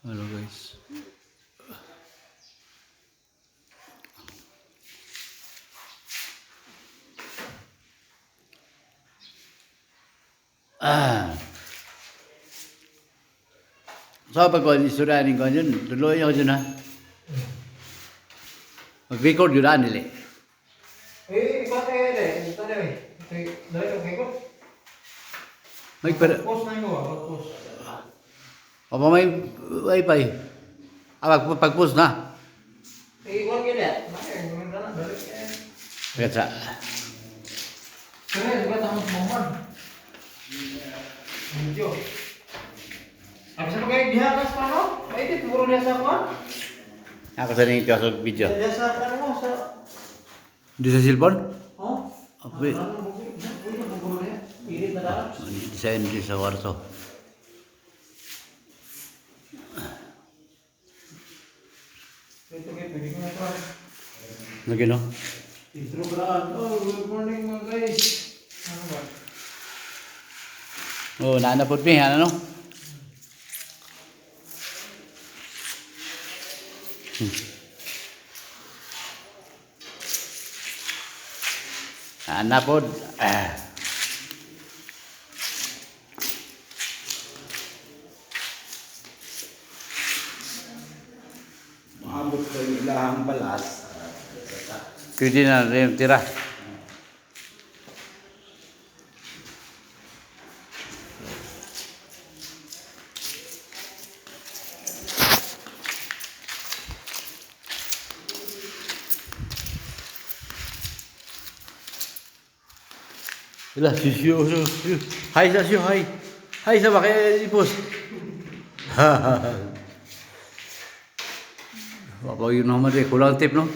Halo guys. So pag istorya ni ko yun, tuloy ako dyan ha. Mag-record yun nila. Ikot deh. Ito deh. Dari ko ikot. May pera. Post na mo, post. O may wifi. Pag-post na. Ikot gila. Mana gimana dari ka. Kaya Kaya juga tahu momen. Video. Abis apa kayak dia atas pano? Itu turun dia sama. ako sa nang sa video. Dia sa mo sa. Di sa cellphone? Oh. Apoy. Pilit na daw. Design di sa kwarto. Ito kay pwede ko na ito. Nagino? Intro brand. Oh, good morning mga guys. Ano ba? Oh, naanapot mi, ano no? Naanapot. Maabot ko yung ilahang balas. Pwede na rin tira. Ila, sisiyo. Hai sa siyo, hai. Hai sa bakit ipos. Bapak yun naman kulang tip no?